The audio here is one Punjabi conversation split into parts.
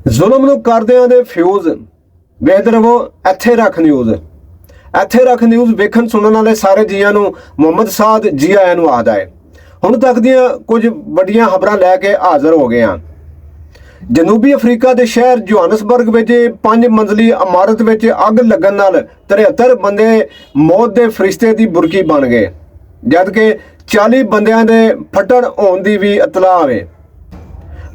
ਜ਼ੁਲਮ ਨੂੰ ਕਰਦਿਆਂ ਦੇ ਫਿਊਜ਼ ਵੇਖਦੇ ਰਹੋ ਇੱਥੇ ਰੱਖ ਨਿਊਜ਼। ਇੱਥੇ ਰੱਖ ਨਿਊਜ਼ ਵੇਖਣ ਸੁਣਨ ਵਾਲੇ ਸਾਰੇ ਜੀਆਂ ਨੂੰ ਮੁਹੰਮਦ ਸਾਦ ਜੀ ਆਇਆਂ ਨੂੰ ਆਖਦਾ ਹੈ। ਹੁਣ ਤੱਕ ਦੀਆਂ ਕੁਝ ਵੱਡੀਆਂ ਖਬਰਾਂ ਲੈ ਕੇ ਹਾਜ਼ਰ ਹੋ ਗਏ ਹਾਂ। ਜਨੂਬੀ ਅਫਰੀਕਾ ਦੇ ਸ਼ਹਿਰ ਜੋਹਾਨਸਬਰਗ ਵਿੱਚ 5 ਮੰਜ਼ਲੀ ਇਮਾਰਤ ਵਿੱਚ ਅੱਗ ਲੱਗਣ ਨਾਲ 73 ਬੰਦੇ ਮੌਤ ਦੇ ਫਰਿਸ਼ਤੇ ਦੀ ਬੁਰਕੀ ਬਣ ਗਏ, ਜਦਕਿ 40 ਬੰਦਿਆਂ ਦੇ ਫੱਟੜ ਹੋਣ ਦੀ ਵੀ ਇਤਲਾਹ ਹੈ।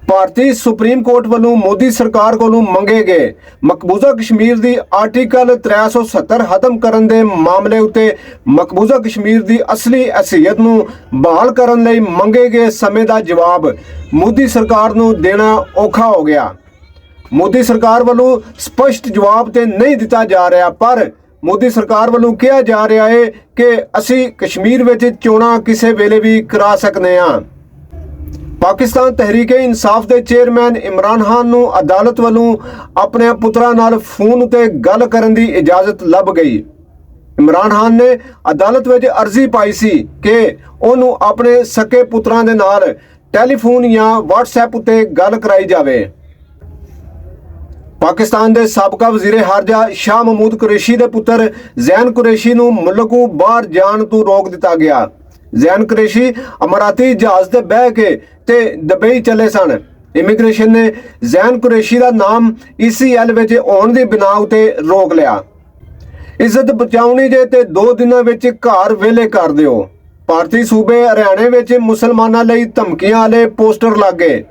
ਭਾਰਤੀ ਸੁਪਰੀਮ ਕੋਰਟ ਵੱਲੋਂ ਮੋਦੀ ਸਰਕਾਰ ਕੋਲੋਂ ਮੰਗੇ ਗਏ ਮਕਬੂਜ਼ਾ ਕਸ਼ਮੀਰ ਦੀ ਆਰਟੀਕਲ 370 ਖਤਮ ਕਰਨ ਦੇ ਮਾਮਲੇ ਉੱਤੇ ਮਕਬੂਜ਼ਾ ਕਸ਼ਮੀਰ ਦੀ ਅਸਲੀ ਹਸੀਅਤ ਨੂੰ ਬਹਾਲ ਕਰਨ ਲਈ ਮੰਗੇ ਗਏ ਸਮੇਂ ਦਾ ਜਵਾਬ ਮੋਦੀ ਸਰਕਾਰ ਨੂੰ ਦੇਣਾ ਔਖਾ ਹੋ ਗਿਆ। ਮੋਦੀ ਸਰਕਾਰ ਵੱਲੋਂ ਸਪਸ਼ਟ ਜਵਾਬ ਤੇ ਨਹੀਂ ਦਿੱਤਾ ਜਾ ਰਿਹਾ, ਪਰ ਮੋਦੀ ਸਰਕਾਰ ਵੱਲੋਂ ਕਿਹਾ ਜਾ ਰਿਹਾ ਹੈ ਕਿ ਅਸੀਂ ਕਸ਼ਮੀਰ ਵਿੱਚ ਚੋਣਾਂ ਕਿਸੇ ਵੇਲੇ ਵੀ ਕਰਾ ਸਕਦੇ ਹਾਂ। ਪਾਕਿਸਤਾਨ ਤਹਿਰੀਕ-ਏ-ਇਨਸਾਫ ਦੇ ਚੇਅਰਮੈਨ ਇਮਰਾਨ ਖਾਨ ਨੂੰ ਅਦਾਲਤ ਵੱਲੋਂ ਆਪਣੇ ਪੁੱਤਰਾਂ ਨਾਲ ਫੋਨ ਉਤੇ ਗੱਲ ਕਰਨ ਦੀ ਇਜਾਜ਼ਤ ਲੱਭ ਗਈ। ਇਮਰਾਨ ਖਾਨ ਨੇ ਅਦਾਲਤ ਵਿੱਚ ਅਰਜ਼ੀ ਪਾਈ ਸੀ ਕਿ ਉਹਨੂੰ ਆਪਣੇ ਸਕੇ ਪੁੱਤਰਾਂ ਦੇ ਨਾਲ ਟੈਲੀਫੋਨ ਜਾਂ WhatsApp ਉਤੇ ਗੱਲ ਕਰਾਈ ਜਾਵੇ। ਪਾਕਿਸਤਾਨ ਦੇ ਸਾਬਕਾ ਵਜ਼ੀਰ ਖਾਰਜਾ ਸ਼ਾਹ ਮਹਿਮੂਦ ਕੁਰੈਸ਼ੀ ਦੇ ਪੁੱਤਰ ਜ਼ੈਨ ਕੁਰੈਸ਼ੀ ਨੂੰ ਮੁਲਕੋਂ ਬਾਹਰ ਜਾਣ ਤੋਂ ਰੋਕ ਦਿੱਤਾ ਗਿਆ। ਜ਼ੈਨ ਕੁਰੈਸ਼ੀ ਅਮਰਾਤੀ ਜਹਾਜ਼ ਤੇ ਬਹਿ ਕੇ ਤੇ ਦੁਬਈ ਚਲੇ ਸਨ। ਇਮੀਗ੍ਰੇਸ਼ਨ ਨੇ ਜ਼ੈਨ ਕੁਰੈਸ਼ੀ ਦਾ ਨਾਮ ECL ਵਿੱਚ ਆਉਣ ਦੀ ਬਿਨਾ ਉਤੇ ਰੋਕ ਲਿਆ। ਇੱਜ਼ਤ ਬਚਾਉਣੀ ਜੇ ਤੇ 2 ਦਿਨਾਂ ਵਿੱਚ ਘਰ ਵਿਹਲੇ ਕਰ ਦਿਓ। ਭਾਰਤੀ ਸੂਬੇ ਹਰਿਆਣੇ ਵਿੱਚ ਮੁਸਲਮਾਨਾਂ ਲਈ ਧਮਕੀਆਂ ਵਾਲੇ ਪੋਸਟਰ ਲੱਗੇ।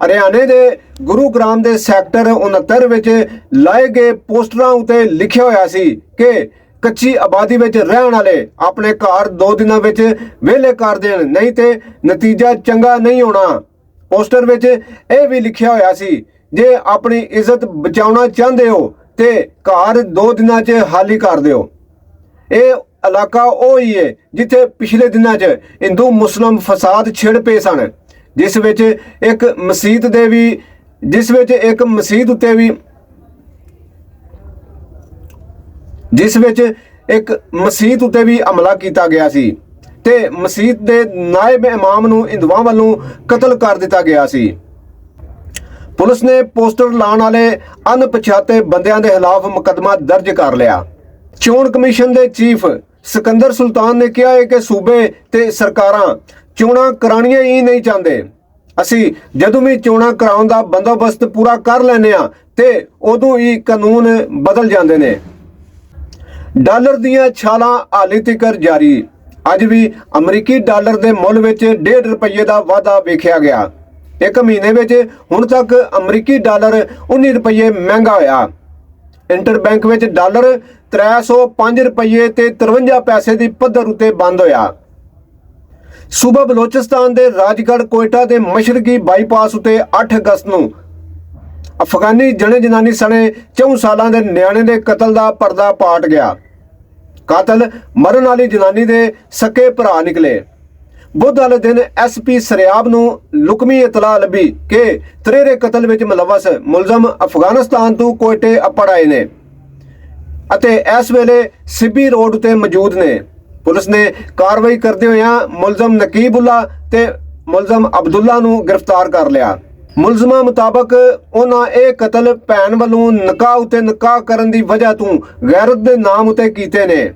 ਹਰਿਆਣੇ ਦੇ ਗੁਰੂਗ੍ਰਾਮ ਦੇ ਸੈਕਟਰ 69 ਵਿੱਚ ਲਾਏ ਗਏ ਪੋਸਟਰਾਂ ਉਤੇ ਲਿਖਿਆ ਹੋਇਆ ਸੀ ਕਿ ਕੱਚੀ ਆਬਾਦੀ ਵਿੱਚ ਰਹਿਣ ਵਾਲੇ ਆਪਣੇ ਘਰ 2 ਦਿਨਾਂ ਵਿੱਚ ਵਿਹਲੇ ਕਰ ਦੇਣ, ਨਹੀਂ ਤੇ ਨਤੀਜਾ ਚੰਗਾ ਨਹੀਂ ਹੋਣਾ। ਪੋਸਟਰ ਵਿੱਚ ਇਹ ਵੀ ਲਿਖਿਆ ਹੋਇਆ ਸੀ, ਜੇ ਆਪਣੀ ਇੱਜ਼ਤ ਬਚਾਉਣਾ ਚਾਹੁੰਦੇ ਹੋ ਤੇ ਘਰ 2 ਦਿਨਾਂ 'ਚ ਖਾਲੀ ਕਰ ਦਿਓ। ਇਹ ਇਲਾਕਾ ਉਹ ਹੀ ਹੈ ਜਿੱਥੇ ਪਿਛਲੇ ਦਿਨਾਂ 'ਚ ਹਿੰਦੂ ਮੁਸਲਿਮ ਫਸਾਦ ਛਿੜ ਪਏ ਸਨ, ਜਿਸ ਵਿੱਚ ਇੱਕ ਮਸਜਿਦ ਉਤੇ ਵੀ ਹਮਲਾ ਕੀਤਾ ਗਿਆ ਸੀ ਤੇ ਮਸਜਿਦ ਦੇ ਨਾਇਬ ਇਮਾਮ ਨੂੰ ਹਿੰਦੂਆਂ ਵੱਲੋਂ ਕਤਲ ਕਰ ਦਿੱਤਾ ਗਿਆ ਸੀ। ਪੁਲਿਸ ਨੇ ਪੋਸਟਰ ਲਾਉਣ ਵਾਲੇ ਅਣਪਛਾਤੇ ਬੰਦਿਆਂ ਦੇ ਖਿਲਾਫ ਮੁਕੱਦਮਾ ਦਰਜ ਕਰ ਲਿਆ। ਚੋਣ ਕਮਿਸ਼ਨ ਦੇ ਚੀਫ ਸਿਕੰਦਰ ਸੁਲਤਾਨ ਨੇ ਕਿਹਾ ਹੈ ਕਿ ਸੂਬੇ ਤੇ ਸਰਕਾਰਾਂ ਚੋਣਾਂ ਕਰਾਉਣੀਆਂ ਹੀ ਨਹੀਂ ਚਾਹੁੰਦੇ। ਅਸੀਂ ਜਦੋਂ ਵੀ ਚੋਣਾਂ ਕਰਾਉਣ ਦਾ ਬੰਦੋਬਸਤ ਪੂਰਾ ਕਰ ਲੈਂਦੇ ਹਾਂ ਤੇ ਉਦੋਂ ਹੀ ਕਾਨੂੰਨ ਬਦਲ ਜਾਂਦੇ ਨੇ। ਡਾਲਰ ਦੀਆਂ ਛਾਲਾਂ ਹਾਲੇ ਤੱਕ ਜਾਰੀ। ਅੱਜ ਵੀ ਅਮਰੀਕੀ ਡਾਲਰ ਦੇ ਮੁੱਲ ਵਿੱਚ 1.5 ਰੁਪਏ ਦਾ ਵਾਧਾ ਵੇਖਿਆ ਗਿਆ। ਇੱਕ ਮਹੀਨੇ ਵਿੱਚ ਹੁਣ ਤੱਕ ਅਮਰੀਕੀ ਡਾਲਰ 19 ਰੁਪਏ ਮਹਿੰਗਾ ਹੋਇਆ। ਇੰਟਰਬੈਂਕ ਵਿੱਚ ਡਾਲਰ 305 ਰੁਪਏ ਤੇ 53 ਪੈਸੇ ਦੀ ਪੱਧਰ ਉਤੇ ਬੰਦ ਹੋਇਆ। ਸੂਬਾ ਬਲੋਚਿਸਤਾਨ ਦੇ ਰਾਜਗੜ੍ਹ ਕੋਇਟਾ ਦੇ ਮਸ਼ਰਕੀ ਬਾਈਪਾਸ ਉਤੇ 8 ਅਗਸਤ ਨੂੰ ਅਫਗਾਨੀ ਜਨਾਨੀ ਸਣੇ 4 ਸਾਲਾਂ ਦੇ ਨਿਆਣੇ ਦੇ ਕਤਲ ਦਾ ਪਰਦਾ ਪਾਟ ਗਿਆ। ਕਾਤਲ ਮਰਨ ਵਾਲੀ ਜਨਾਨੀ ਦੇ ਸਕੇ ਭਰਾ ਨਿਕਲੇ। ਬੁੱਧ ਵਾਲੇ ਦਿਨ SP ਸਰਿਆਬ ਨੂੰ ਲੁਕਮੀ ਇਤਲਾਹ ਲੱਭੀ ਕਿ ਤਰੇਰੇ ਕਤਲ ਵਿੱਚ ਮੁਲਵਸ ਮੁਲਜ਼ਮ ਅਫਗਾਨਿਸਤਾਨ ਤੋਂ ਕੋਇਟੇ ਅਪੜ ਆਏ ਨੇ ਅਤੇ ਇਸ ਵੇਲੇ ਸਿੱਬੀ ਰੋਡ ਉਤੇ ਮੌਜੂਦ ਨੇ। ਪੁਲਿਸ ਨੇ ਕਾਰਵਾਈ ਕਰਦੇ ਹੋਇਆਂ ਮੁਲਜ਼ਮ ਨਕੀਬੁੱਲਾ ਤੇ ਮੁਲਜ਼ਮ ਅਬਦੁੱਲਾ ਨੂੰ ਗ੍ਰਿਫਤਾਰ ਕਰ ਲਿਆ। ਮੁਲਜ਼ਮਾਂ ਮੁਤਾਬਕ ਉਹਨਾਂ ਇਹ ਕਤਲ ਭੈਣ ਵੱਲੋਂ ਨਿਕਾਹ ਉਤੇ ਨਿਕਾਹ ਕਰਨ ਦੀ ਵਜ੍ਹਾ ਤੋਂ ਗੈਰਤ ਦੇ ਨਾਮ ਉਤੇ ਕੀਤੇ ਨੇ।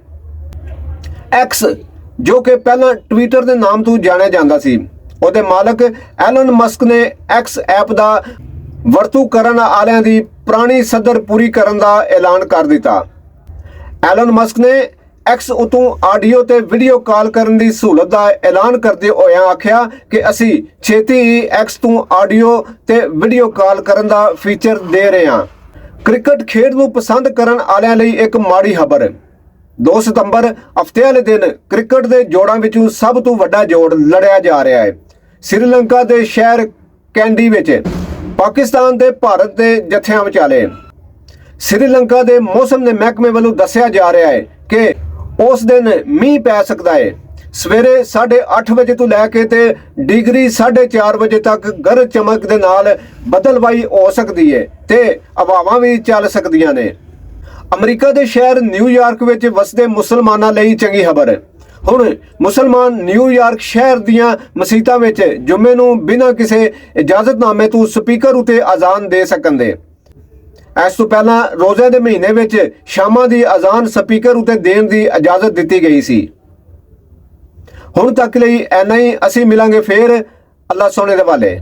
ਐਕਸ, ਜੋ ਕਿ ਪਹਿਲਾਂ ਟਵਿੱਟਰ ਦੇ ਨਾਮ ਤੋਂ ਜਾਣਿਆ ਜਾਂਦਾ ਸੀ, ਉਹਦੇ ਮਾਲਕ ਐਲਨ ਮਸਕ ਨੇ ਐਕਸ ਐਪ ਦਾ ਵਰਤੋਂ ਕਰਨ ਵਾਲਿਆਂ ਦੀ ਪੁਰਾਣੀ ਸੱਦਰ ਪੂਰੀ ਕਰਨ ਦਾ ਐਲਾਨ ਕਰ ਦਿੱਤਾ। ਐਲਨ ਮਸਕ ਨੇ ਐਕਸ ਉਤੋਂ ਆਡੀਓ ਤੇ ਵੀਡੀਓ ਕਾਲ ਕਰਨ ਦੀ ਸਹੂਲਤ ਦਾ ਐਲਾਨ ਕਰਦੇ ਹੋਇਆਂ ਆਖਿਆ ਕਿ ਅਸੀਂ ਛੇਤੀ ਹੀ ਐਕਸ ਤੋਂ ਆਡੀਓ ਤੇ ਵੀਡੀਓ ਕਾਲ ਕਰਨ ਦਾ ਫੀਚਰ ਦੇ ਰਹੇ ਹਾਂ। ਕ੍ਰਿਕਟ ਖੇਡ ਨੂੰ ਪਸੰਦ ਕਰਨ ਵਾਲਿਆਂ ਲਈ ਇੱਕ ਮਾੜੀ ਖਬਰ। 2 ਸਤੰਬਰ ਹਫ਼ਤੇ ਵਾਲੇ ਦਿਨ ਕ੍ਰਿਕਟ ਦੇ ਜੋੜਾਂ ਵਿੱਚੋਂ ਸਭ ਤੋਂ ਵੱਡਾ ਜੋੜ ਲੜਿਆ ਜਾ ਰਿਹਾ ਹੈ। ਸ੍ਰੀਲੰਕਾ ਦੇ ਸ਼ਹਿਰ ਕੈਂਡੀ ਵਿੱਚ ਪਾਕਿਸਤਾਨ ਤੇ ਭਾਰਤ ਦੇ ਜਥਿਆਂ ਵਿਚਾਲੇ। ਸ੍ਰੀਲੰਕਾ ਦੇ ਮੌਸਮ ਦੇ ਮਹਿਕਮੇ ਵੱਲੋਂ ਦੱਸਿਆ ਜਾ ਰਿਹਾ ਹੈ ਕਿ ਉਸ ਦਿਨ ਮੀਂਹ ਪੈ ਸਕਦਾ ਹੈ। ਸਵੇਰੇ 8:30 ਵਜੇ ਤੋਂ ਲੈ ਕੇ ਤੇ ਡਿਗਰੀ 4:30 ਵਜੇ ਤੱਕ ਗਰਜ ਚਮਕ ਦੇ ਨਾਲ ਬਦਲਵਾਈ ਹੋ ਸਕਦੀ ਹੈ ਤੇ ਹਵਾਵਾਂ ਵੀ ਚੱਲ ਸਕਦੀਆਂ ਨੇ। ਅਮਰੀਕਾ ਦੇ ਸ਼ਹਿਰ ਨਿਊਯਾਰਕ ਵਿੱਚ ਵਸਦੇ ਮੁਸਲਮਾਨਾਂ ਲਈ ਚੰਗੀ ਖਬਰ। ਹੁਣ ਮੁਸਲਮਾਨ ਨਿਊਯਾਰਕ ਸ਼ਹਿਰ ਦੀਆਂ ਮਸੀਤਾਂ ਵਿੱਚ ਜੁਮੇ ਨੂੰ ਬਿਨਾਂ ਕਿਸੇ ਇਜਾਜ਼ਤਨਾਮੇ ਤੋਂ ਸਪੀਕਰ ਉਤੇ ਅਜ਼ਾਨ ਦੇ ਸਕਣਦੇ। ਇਸ ਤੋਂ ਪਹਿਲਾਂ ਰੋਜ਼ੇ ਦੇ ਮਹੀਨੇ ਵਿੱਚ ਸ਼ਾਮਾਂ ਦੀ ਅਜ਼ਾਨ ਸਪੀਕਰ ਉਤੇ ਦੇਣ ਦੀ ਇਜਾਜ਼ਤ ਦਿੱਤੀ ਗਈ ਸੀ। ਹੁਣ ਤੱਕ ਲਈ ਇੰਨਾ ਹੀ। ਅਸੀਂ ਮਿਲਾਂਗੇ ਫੇਰ। ਅੱਲਾ ਸੋਹਣੇ ਦੇ ਵਾਲੇ।